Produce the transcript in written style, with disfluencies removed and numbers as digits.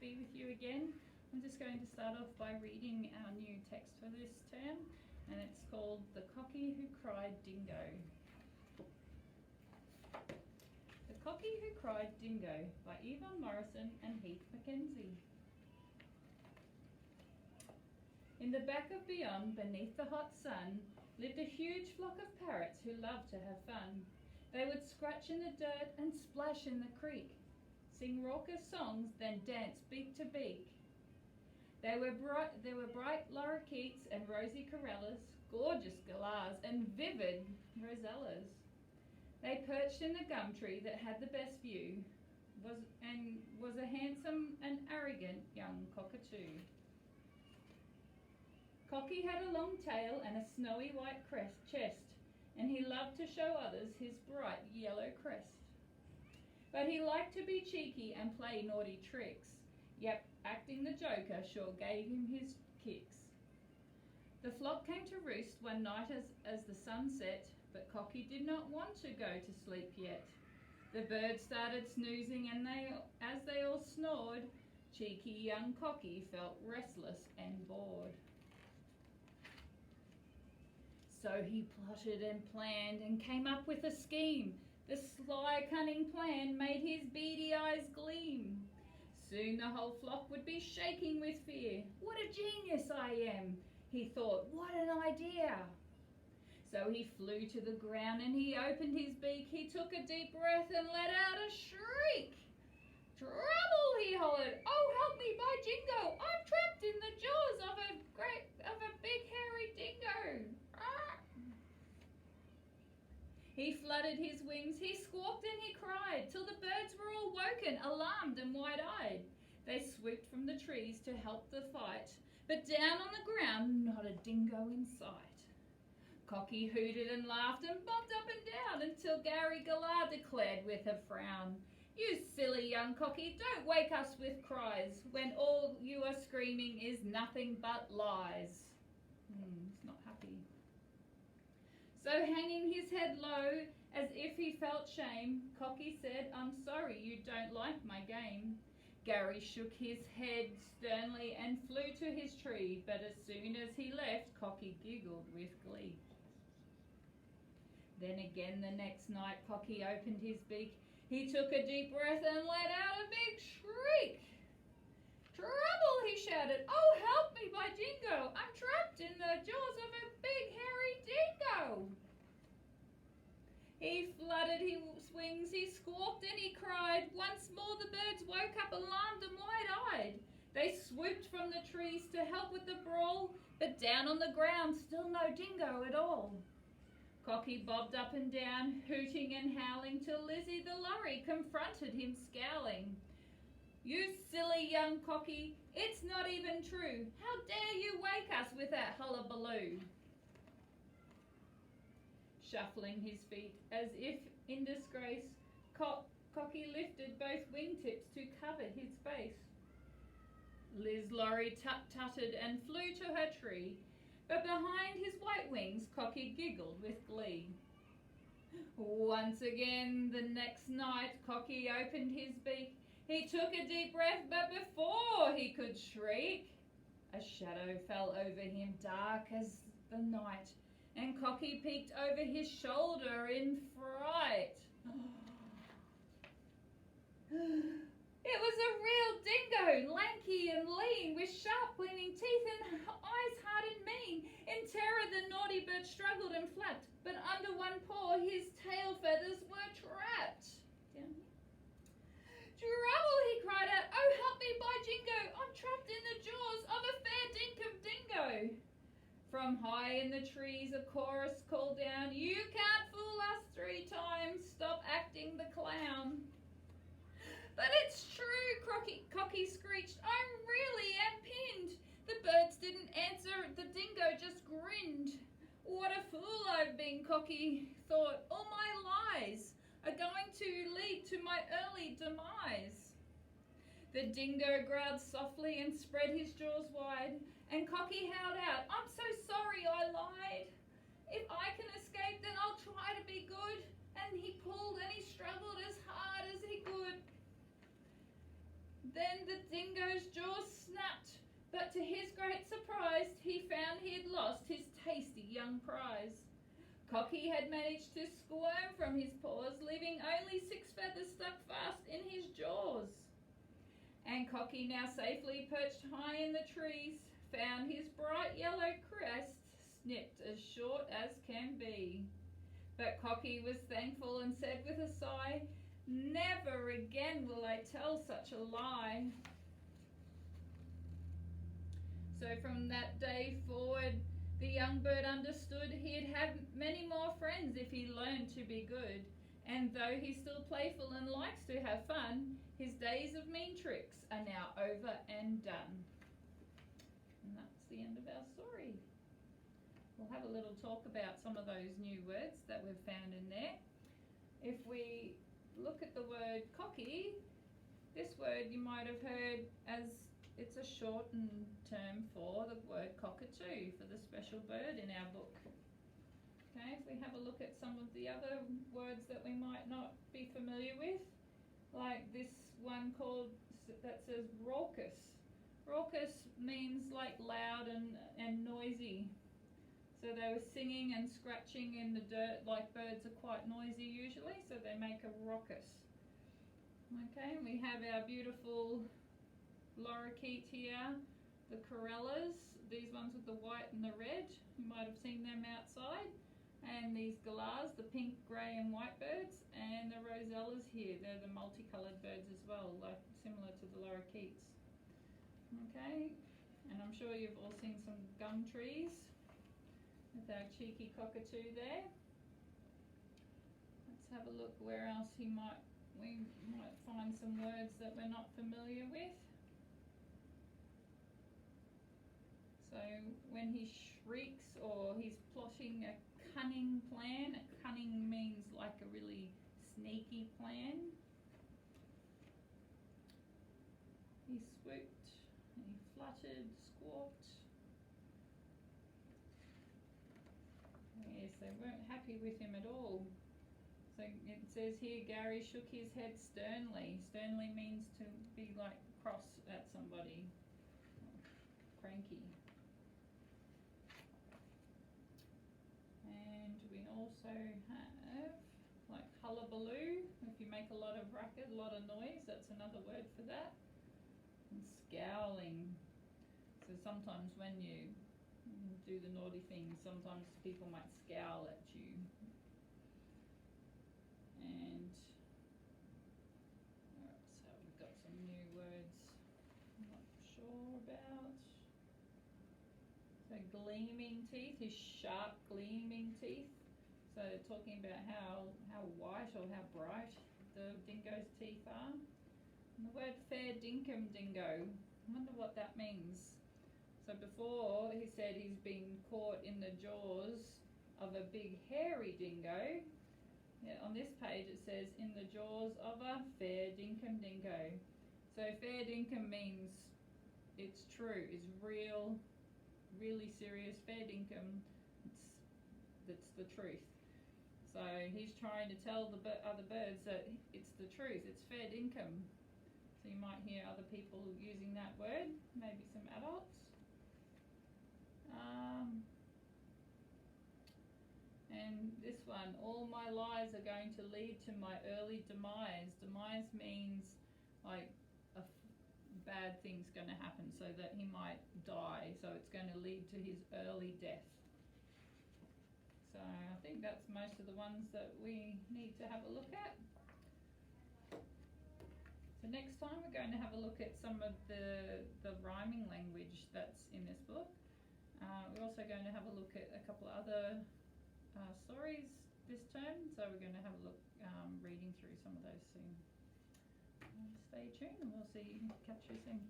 be with you again. I'm just going to start off by reading our new text for this term, and it's called The Cocky Who Cried Dingo. The Cocky Who Cried Dingo by Yvonne Morrison and Heath Mackenzie. In the back of beyond, beneath the hot sun, lived a huge flock of parrots who loved to have fun. They would scratch in the dirt and splash in the creek, sing raucous songs, then dance beak to beak. There were bright lorikeets and rosy corellas, gorgeous galahs and vivid rosellas. They perched in the gum tree that had the best view, was a handsome and arrogant young cockatoo. Cocky had a long tail and a snowy white chest, and he loved to show others his bright yellow crest. But he liked to be cheeky and play naughty tricks. Yep, acting the joker sure gave him his kicks. The flock came to roost one night as the sun set, but Cocky did not want to go to sleep yet. The birds started snoozing, and as they all snored, cheeky young Cocky felt restless and bored. So he plotted and planned and came up with a scheme. The sly, cunning plan made his beady eyes gleam. Soon the whole flock would be shaking with fear. What a genius I am, he thought, what an idea. So he flew to the ground and he opened his beak. He took a deep breath and let out a shriek. Trouble, he hollered. Oh, help me by jingo. I'm trapped in the jaws of a big hairy dingo. Ah. He fluttered his wings, he squawked and he cried, till the birds were all woken, alarmed and wide-eyed. They swooped from the trees to help the fight, but down on the ground, not a dingo in sight. Cocky hooted and laughed and bobbed up and down until Gary Galah declared with a frown, You silly young Cocky, don't wake us with cries when all you are screaming is nothing but lies. He's not happy. So hanging his head low, as if he felt shame, Cocky said, I'm sorry you don't like my game. Gary shook his head sternly and flew to his tree, but as soon as he left, Cocky giggled with glee. Then again the next night, Cocky opened his beak. He took a deep breath and let out a big shriek. Trouble, he shouted. Oh, help me by jingo. I'm trapped in the jaws of a big hairy dingo. He fluttered his wings, he squawked and he cried. Once more the birds woke up alarmed and wide-eyed. They swooped from the trees to help with the brawl, but down on the ground still no dingo at all. Cocky bobbed up and down, hooting and howling, till Lizzie the lorry confronted him scowling. You silly young Cocky, it's not even true. How dare you wake us with that hullabaloo? Shuffling his feet as if in disgrace, Cocky lifted both wingtips to cover his face. Liz Lorry tut-tutted and flew to her tree, but behind his white wings, Cocky giggled with glee. Once again the next night, Cocky opened his beak. He took a deep breath, but before he could shriek, a shadow fell over him, dark as the night, and Cocky peeked over his shoulder in fright. It was a real dingo, lanky and lean, with sharp gleaming teeth and eyes hard and mean. In terror the naughty bird struggled and flapped, but under one paw his tail feathers were trapped. Down here. Trouble, he cried out. Oh, help me by jingo. I'm trapped in the jaws of a fair dink of dingo. From high in the trees a chorus called down, You can't fool us 3 times. Stop acting the clown. But it's true, Cocky screeched. I really am pinned. The birds didn't answer. The dingo just grinned. What a fool I've been, Cocky thought. All my lies are going to lead to my early demise. The dingo growled softly and spread his jaws wide, and Cocky howled out, I'm so sorry I lied. If I can escape, then I'll try to be good. And he pulled and he struggled as hard as he could. Then the dingo's jaws snapped, but to his great surprise, he found he had lost his tasty young prize. Cocky had managed to squirm from his paws, leaving only 6 feathers stuck fast in his jaws. And Cocky, now safely perched high in the trees, found his bright yellow crest snipped as short as can be. But Cocky was thankful and said with a sigh, "Never again will I tell such a lie." So from that day forward, the young bird understood he'd have many more friends if he learned to be good. And though he's still playful and likes to have fun, his days of mean tricks are now over and done. And that's the end of our story. We'll have a little talk about some of those new words that we've found in there. If we look at the word cocky, this word you might have heard as it's a shortened term for the word cockatoo, for the special bird in our book. Okay, if we have a look at some of the other words that we might not be familiar with, like this one called that says raucous. Raucous means like loud and noisy. So they were singing and scratching in the dirt, like birds are quite noisy usually, so they make a raucous. Okay, we have our beautiful lorikeet here, the corellas, these ones with the white and the red, you might have seen them outside, and these galahs, the pink, grey and white birds, and the rosellas here, they're the multicoloured birds as well, like similar to the lorikeets. Okay, and I'm sure you've all seen some gum trees with our cheeky cockatoo there. Let's have a look where else we might find some words that we're not familiar with. So when he shrieks or he's plotting a cunning plan, cunning means like a really sneaky plan. He swooped, he fluttered, squawked. Yes, they weren't happy with him at all. So it says here, Gary shook his head sternly. Sternly means to be like cross at somebody, cranky. And we also have like hullabaloo. If you make a lot of racket, a lot of noise, that's another word for that. And scowling. So sometimes when you do the naughty things, sometimes people might scowl at you. And so we've got some new words I'm not sure about. So gleaming teeth, his sharp gleaming teeth. So talking about how white or how bright the dingo's teeth are. And the word fair dinkum dingo, I wonder what that means. So before he said he's been caught in the jaws of a big hairy dingo. Yeah, on this page it says in the jaws of a fair dinkum dingo. So fair dinkum means it's true, it's real, really serious. Fair dinkum, that's the truth. So he's trying to tell the other birds that it's the truth, it's fair dinkum. So you might hear other people using that word, maybe some adults. And this one, all my lies are going to lead to my early demise. Demise means like bad thing's going to happen, so that he might die. So it's going to lead to his early death. So I think that's most of the ones that we need to have a look at. So next time we're going to have a look at some of the rhyming language that's in this book. We're also going to have a look at a couple of other stories this term, so we're going to have a look reading through some of those soon. Stay tuned and we'll catch you soon.